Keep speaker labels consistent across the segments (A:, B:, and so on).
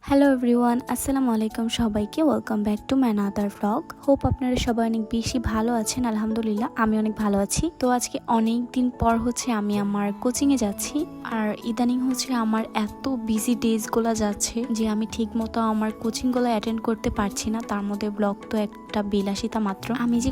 A: Hello everyone, আসসালামু আলাইকুম সবাইকে। Welcome back to my another vlog. Hope আপনারা সবাই অনেক বেশি ভালো আছেন। আলহামদুলিল্লাহ আমি অনেক ভালো আছি। তো আজকে অনেক দিন পর আমি আমার কোচিংয়ে যাচ্ছি। আর ইদানিং আমার এত বিজি ডেজগুলো যাচ্ছে যে আমি ঠিক মতো আমার কোচিংগুলো অ্যাটেন্ড করতে পারছি না। তার মধ্যে ব্লগ তো একটা বিলাসিতা মাত্র। আমি যে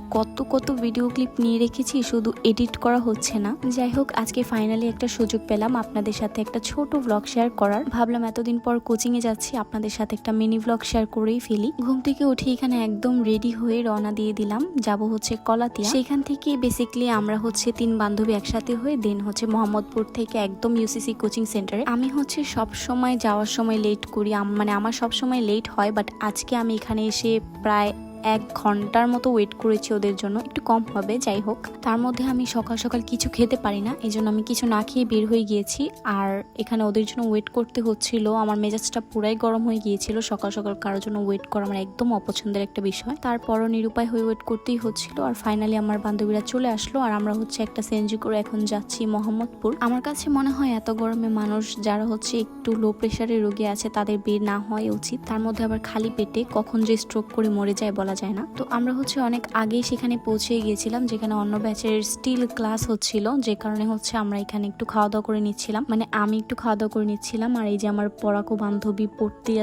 A: কত ভিডিও ক্লিপ নিয়ে রেখেছি, শুধু এডিট করা হচ্ছে না। যাই হোক, আজকে ফাইনালি একটা সুযোগ পেলাম আপনাদের সাথে একটা ছোট ব্লগ শেয়ার করার। ভাবলাম এতদিন পর কোচিংয়ে যাচ্ছি, আপনাদের সাথে একটা মিনি ব্লগ শেয়ার করেই ফেলি। ঘুম থেকে উঠে এখানে একদম রেডি হয়ে রওনা দিয়ে দিলাম। যাব কলাতিয়া। সেখান থেকে বেসিক্যালি আমরা 3 বান্ধবী একসাথে হয়ে দেন মোহাম্মদপুর থেকে একদম ইউসিসি কোচিং সেন্টারে। আমি সব সময় যাওয়ার সময় লেট করি, আমার সব সময় লেট হয়, বাট আজকে আমি এখানে এসে প্রায় 1 ঘন্টার মতো ওয়েট করেছি ওদের জন্য। একটু কম হবে, যাই হোক। তার মধ্যে আমি সকাল সকাল কিছু খেতে পারি না, এই জন্য আমি কিছু না খেয়ে বের হয়ে গিয়েছি। আর এখানে ওদের জন্য ওয়েট করতে হচ্ছিল। আমার মেজাজটা পুরাই গরম হয়ে গিয়েছিল। সকাল সকাল কারোর জন্য ওয়েট করা আমার একদম অপছন্দের একটা বিষয়। তারপরও নিরুপায় হয়ে ওয়েট করতেই হচ্ছিল। আর ফাইনালি আমার বান্ধবীরা চলে আসলো, আর আমরা একটা সিএনজি করে এখন যাচ্ছি মোহাম্মদপুর। আমার কাছে মনে হয় এত গরমে মানুষ যারা একটু লো প্রেশারের রোগী আছে তাদের বের না হওয়াই উচিত। তার মধ্যে আবার খালি পেটে কখন যে স্ট্রোক করে মরে যায় বলা যায় না। তো আমরা অনেক আগেই সেখানে পৌঁছে গিয়েছিলাম, যেখানে অন্য ব্যাচের স্টিল ক্লাস হচ্ছিল, যে কারণে আমরা এখানে একটু খাওয়া দাওয়া করে নিচ্ছিলাম। মানে আমি একটু খাওয়া দাওয়া করে নিচ্ছিলাম, আর এই যে আমার পড়াকো বান্ধবী পড়তেই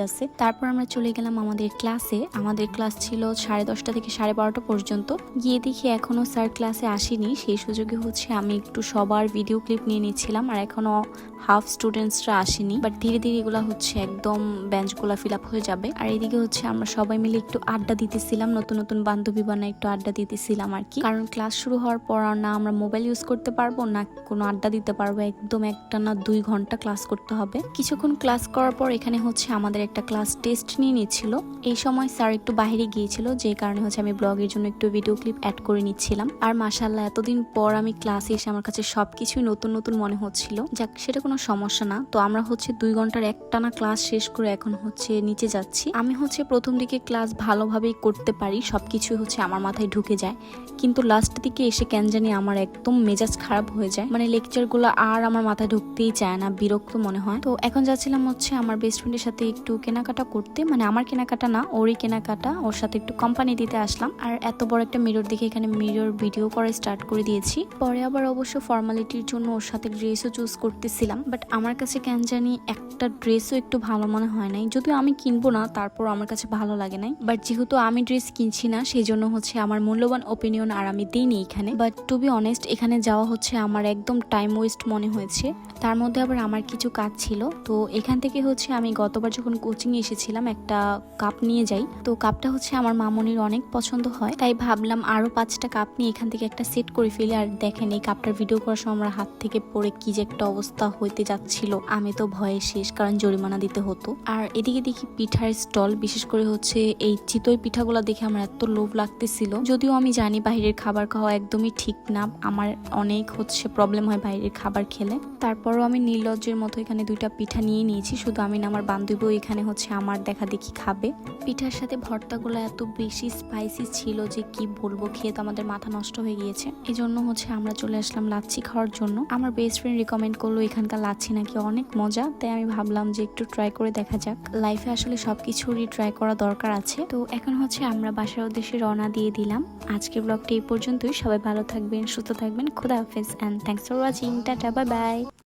A: আছে। তারপর আমরা চলে গেলাম আমাদের ক্লাসে। আমাদের ক্লাস ছিল 10:30 থেকে 12:30 পর্যন্ত। গিয়ে দেখি এখনো স্যার ক্লাসে আসেনি। সেই সুযোগে আমি একটু সবার ভিডিও ক্লিপ নিয়ে নিচ্ছিলাম, আর এখনো হাফ স্টুডেন্টসরা আসেনি, বাট ধীরে ধীরে এগুলা একদম বেঞ্চগুলা ফিল আপ হয়ে যাবে। আর এদিকে আমরা সবাই মিলে একটু আড্ডা দিতেছিলাম, নতুন বান্ধবী বানায় একটু আড্ডা দিতেছিলাম আর কি। কারণ ক্লাস শুরু হওয়ার পর না আমরা মোবাইল ইউজ করতে পারবো, না কোনো আড্ডা দিতে পারবো। একদম একটা না 2 ঘন্টা ক্লাস করতে হবে। কিছুক্ষণ ক্লাস করার পর এখানে আমাদের একটা ক্লাস টেস্ট নিয়ে নিচ্ছিল। এই সময় স্যার একটু বাইরে গিয়েছিল, যে কারণে আমি ব্লগের জন্য একটু ভিডিও ক্লিপ অ্যাড করে নিচ্ছিলাম। আর মাশাআল্লাহ, এতদিন পর আমি ক্লাসে এসে আমার কাছে সবকিছুই নতুন মনে হচ্ছিল। যাক, সেটা কোনো সমস্যা না। তো আমরা 2 ঘন্টার একটানা ক্লাস শেষ করে এখন নিচে যাচ্ছি। আমি প্রথম দিকে ক্লাস ভালোভাবেই করতে পারি, সবকিছু আমার মাথায় ঢুকে যায়, কিন্তু লাস্ট দিকে এসে কেন জানি আমার একদম মেজাজ খারাপ হয়ে যায়। মানে লেকচারগুলো আর আমার মাথায় ঢুকতেই চায় না, বিরক্ত মনে হয়। তো এখন যাচ্ছিলাম আমার বেস্ট ফ্রেন্ডের সাথে একটু কেনাকাটা করতে। মানে আমার কেনাকাটা না, ওরই কেনাকাটা। ওর সাথে একটু কোম্পানি দিতে আসলাম। আর এত বড় একটা মিরর দেখে এখানে মিরর ভিডিও করা স্টার্ট করে দিয়েছি। পরে আবার অবশ্য ফর্মালিটির জন্য ওর সাথে ড্রেসও চুজ করতেছিলাম, বাট আমার কাছে কেন জানি একটা ড্রেসও একটু ভালো মনে হয় নাই। যদিও আমি কিনবো না, তারপর আমার কাছে ভালো লাগে নাই। বাট যেহেতু আমি ড্রেস কিনছি না, সেই জন্য আমার মূল্যবান ওপিনিয়ন আর আমি দিইনি এখানে। বাট টু বি অনেস্ট, এখানে যাওয়া আমার একদম টাইম ওয়েস্ট মনে হয়েছে। তার মধ্যে আবার আমার কিছু কাজ ছিল। তো এখান থেকে আমি গতবার যখন কোচিং এ এসেছিলাম একটা কাপ নিয়ে যাই। তো কাপটা আমার মামনির অনেক পছন্দ হয়, তাই ভাবলাম আরো 5টা কাপ নিয়ে এখান থেকে একটা সেট করে ফেলি। আর দেখেন, এই কাপটার ভিডিও করার সময় আমার হাত থেকে পড়ে কি যে একটা অবস্থা হইতে যাচ্ছিল, আমি তো ভয়ে শেষ, কারণ জরিমানা দিতে হতো। আর এদিকে দেখি পিঠার স্টল, বিশেষ করে এই চিতই পিঠাগুলো দেখে আমার এত লোভ লাগতেছিল। যদিও আমি জানি বাইরের খাবার খাওয়া একদমই ঠিক না, আমার অনেক প্রবলেম হয় বাইরের খাবার খেলে। তারপরও আমি নির্লজ্জের মতো এখানে 2টা পিঠা নিয়ে নিয়েছি। শুধু আমি না, আমার বান্ধবীও এখানে আমার দেখা দেখি খাবে। পিঠার সাথে ভর্তাগুলো এত বেশি স্পাইসি ছিল যে কি বলবো, খেয়ে তো আমাদের মাথা নষ্ট হয়ে গিয়েছে। এই জন্য আমরা চলে আসলাম লাচ্ছি খাওয়ার জন্য। আমার বেস্ট ফ্রেন্ড রিকমেন্ড করলো এখানকার লাচ্ছি নাকি অনেক মজা, তাই আমি ভাবলাম যে একটু ট্রাই করে দেখা যাক। লাইফে আসলে সবকিছুরই ট্রাই করা দরকার আছে। তো এখন আমরা বাসার উদ্দেশ্যে রওনা দিয়ে দিলাম। আজকের ব্লগটা এই পর্যন্তই। সবাই ভালো থাকবেন, সুস্থ থাকবেন। খোদা হাফেজ and thanks for watching. Tata, bye by.